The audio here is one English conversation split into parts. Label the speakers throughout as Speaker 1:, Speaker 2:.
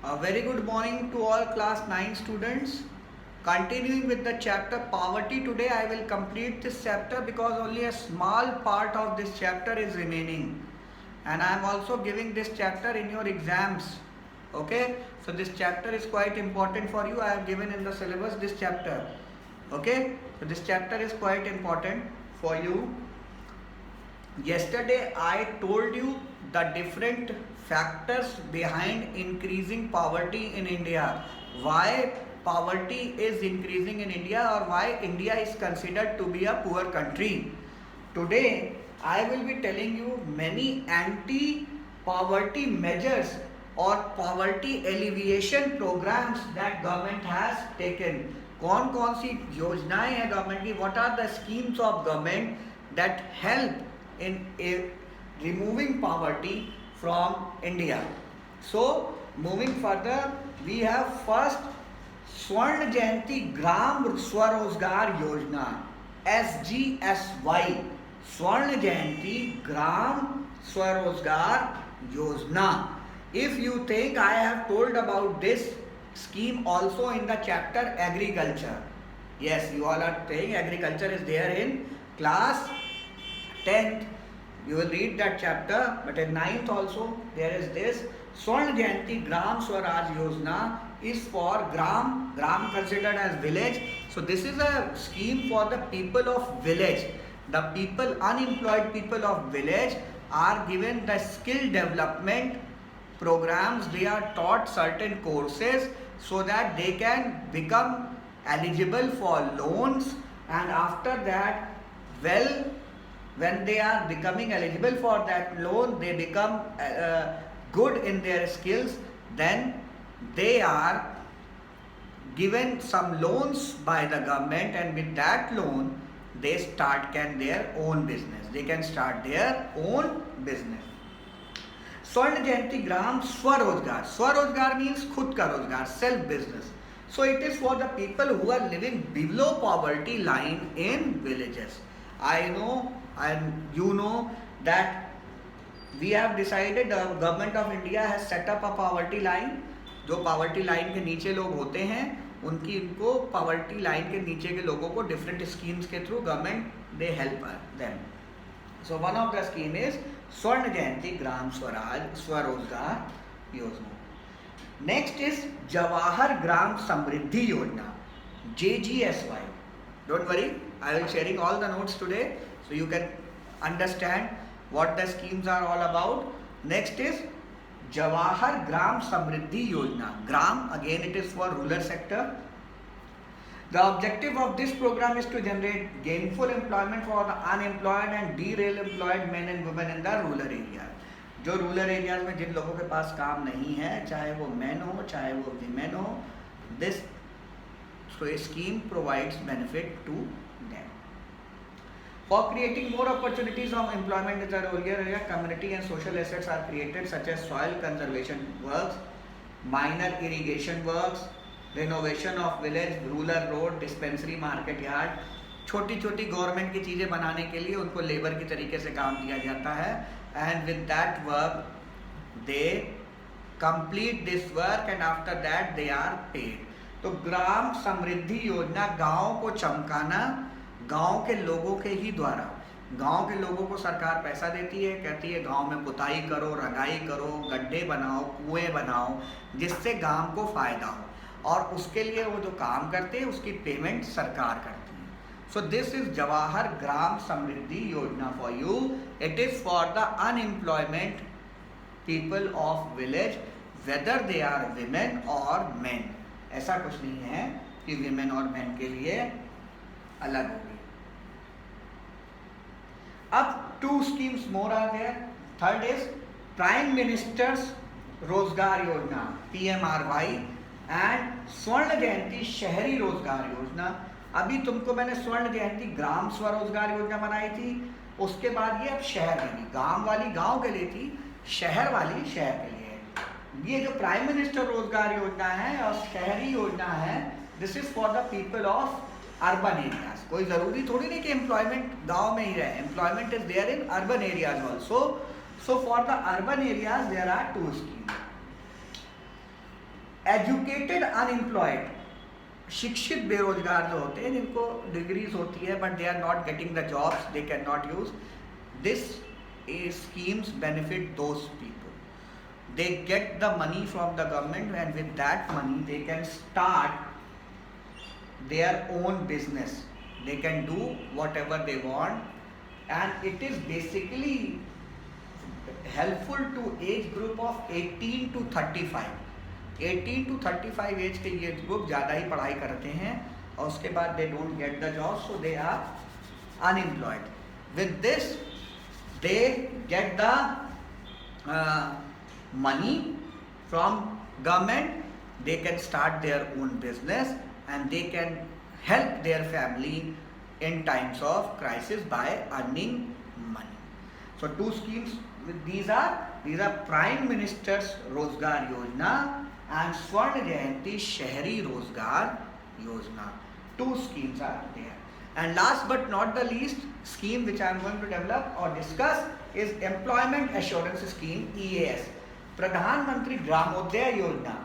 Speaker 1: A very good morning to all class 9 students. Continuing with the chapter poverty, today I will complete this chapter because only a small part of this chapter is remaining. And I am also giving this chapter in your exams. Okay, so this chapter is quite important for you. I have given in the syllabus this chapter. Okay, so this chapter is quite important for you. Yesterday I told you the different factors behind increasing poverty in India. Why poverty is increasing in India or why India is considered to be a poor country. Today I will be telling you many anti-poverty measures or poverty alleviation programs that government has taken. कौन सी योजनाएं हैं government की, what are the schemes of government that help in removing poverty from India. So moving further, we have first Swर्ण Jayanti Gram Swarozgar Yojana SGSY. Swर्ण Jayanti Gram Swarozgar Yojana. If you think I have told about this scheme also in the chapter agriculture, yes, you all are saying agriculture is there in class 10th. You will read that chapter, but in 9th also there is this Swर्ण Jayanti Gram Swaraj Yojana is for Gram considered as village. So this is a scheme for the people of village. The people, unemployed people of village are given the skill development programs. They are taught certain courses so that they can become eligible for loans, and after that, when they are becoming eligible for that loan, they become good in their skills, then they are given some loans by the government, and with that loan they can their own business. They can start their own business. स्वर्ण जयंती ग्राम स्वरोजगार. स्वरोजगार means खुद का रोजगार, self business. So it is for the people who are living below poverty line in villages. I know and you know that we have decided, the government of India has set up a poverty line. जो poverty line के नीचे लोग होते हैं उनको poverty line के नीचे के लोगों को different schemes के through government they help them. So one of the scheme is स्वर्ण जयंती ग्राम स्वरोजगार योजना. Next is जवाहर ग्राम समृद्धि योजना JGSY. Don't worry, I will sharing all the notes today so you can understand what the schemes are all about. Next is Jawahar Gram Samriddhi Yojana. Gram, again it is for rural sector. The objective of this program is to generate gainful employment for the unemployed and de-employed men and women in the rural area. जो rural areas में जिन लोगों के पास काम नहीं है, चाहे वो man हो चाहे वो वीमेन हो, this scheme provides benefit to them. For creating more opportunities of employment in the rural area, community and social assets are created such as soil conservation works, minor irrigation works, renovation of village, rural road, dispensary, market yard. छोटी छोटी government की चीज़ें बनाने के लिए उनको labour की तरीके से काम दिया जाता है, and with that work they complete this work and after that they are paid. तो ग्राम समृद्धि योजना गांव को चमकाना, गांव के लोगों के ही द्वारा. गांव के लोगों को सरकार पैसा देती है, कहती है गांव में पुताई करो, रंगाई करो, गड्ढे बनाओ, कुएं बनाओ, जिससे गांव को फ़ायदा हो, और उसके लिए वो जो काम करते हैं उसकी पेमेंट सरकार करती है. So this is Jawahar Gram Samriddhi Yojana for you. It is for the unemployment people of village, whether they are women or men. ऐसा कुछ नहीं है कि women और men के लिए अलग होगी. अब two schemes more are there. Third is Prime Minister's Rozgar Yojana PMRY and स्वर्ण जयंती शहरी रोजगार योजना. अभी तुमको मैंने स्वर्ण जयंती ग्राम स्वरोजगार योजना बनाई थी, उसके बाद ये अब शहर में, गांव वाली गांव के लिए थी, शहर वाली शहर के लिए. ये जो प्राइम मिनिस्टर रोजगार योजना है और शहरी योजना है, this is for the people of urban areas. कोई ज़रूरी थोड़ी नहीं कि एम्प्लॉयमेंट गांव में ही रहे, employment is there in urban areas also. So for the urban areas there are two schemes. Educated unemployed, शिक्षित बेरोजगार जो होते हैं जिनको डिग्रीज होती है but they are not getting the jobs, they can not use this schemes benefit those people. They get the money from the government and with that money they can start their own business. They can do whatever they want and it is basically helpful to age group of 18 to 35. 18 to 35 as के ये group ज़्यादा ही पढ़ाई करते हैं और उसके बाद they don't get the job so they are unemployed. With this they get the money from government, they can start their own business and they can help their family in times of crisis by earning money. So two schemes these are Prime Minister's Rozgar Yojana and Swarna Jayanti Shahri Rozgar Yojana. Two schemes are there. And last but not the least scheme which I am going to develop or discuss is Employment Assurance Scheme, EAS, Pradhan Mantri Gramodaya Yojana.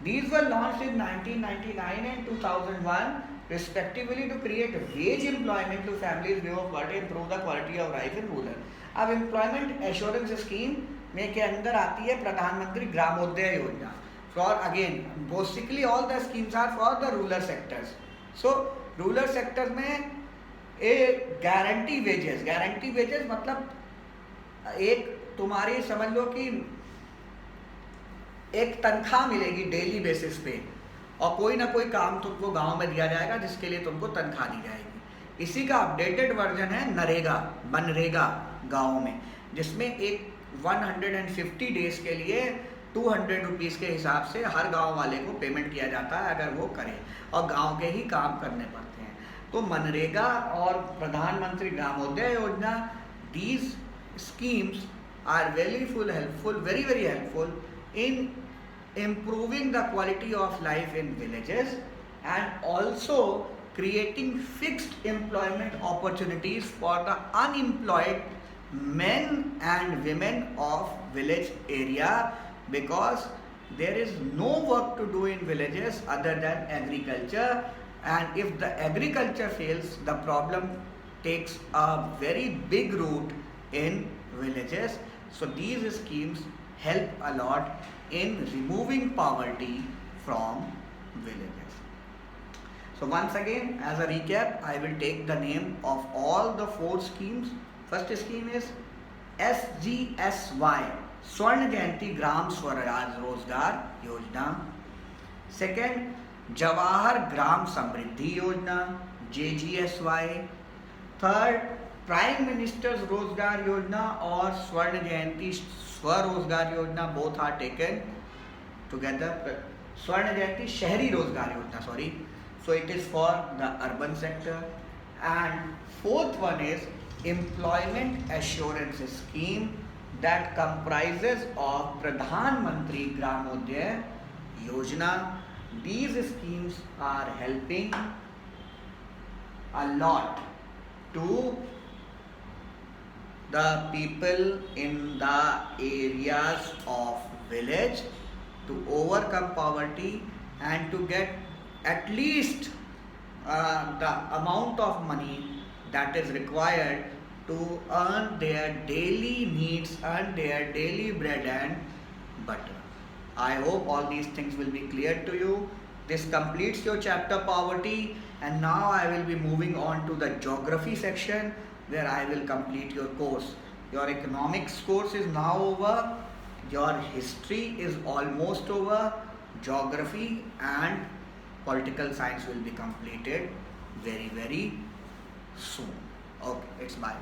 Speaker 1: These were launched in 1999 and 2001 respectively to create wage employment to families below poverty, improve the quality of life in rural. अब employment assurance scheme में के अंदर आती है Pradhan Mantri Gramodaya Yojana for again basically all the schemes are for the rural sectors. So rural sectors में a guarantee wages मतलब एक तुम्हारी समझ लो कि एक तनख्वाह मिलेगी डेली बेसिस पे और कोई ना कोई काम तुमको गांव में दिया जाएगा जिसके लिए तुमको तनख्वाह दी जाएगी. इसी का अपडेटेड वर्जन है नरेगा, मनरेगा गाँव में, जिसमें एक 150 डेज के लिए 200 रुपीज़ के हिसाब से हर गांव वाले को पेमेंट किया जाता है अगर वो करे और गांव के ही काम करने पड़ते हैं. तो मनरेगा और Pradhan Mantri Gramodaya Yojana, these schemes are very helpful in improving the quality of life in villages and also creating fixed employment opportunities for the unemployed men and women of village area, because there is no work to do in villages other than agriculture, and if the agriculture fails the problem takes a very big root in villages. So these schemes help a lot in removing poverty from villages. So once again, as a recap, I will take the name of all the 4 schemes. First scheme is SGSY, Swarna Jayanti Gram Swaraj Rozgar Yojana. Second, Jawahar Gram Samriddhi Yojana, JGSY. Third, Prime Minister's Rozgar Yojana or Swarna Jayanti Swarozgar Yojana, both are taken together. Swarna Jayanti Shahri Rozgar Yojana, sorry. So it is for the urban sector. And fourth one is Employment Assurance Scheme that comprises of Pradhan Mantri Gramodaya Yojana. These schemes are helping a lot to the people in the areas of village to overcome poverty and to get at least the amount of money that is required to earn their daily needs, earn their daily bread and butter. I hope all these things will be clear to you. This completes your chapter poverty, and now I will be moving on to the geography section where I will complete your course. Your economics course is now over, your history is almost over, geography and political science will be completed very soon. Okay, it's bye.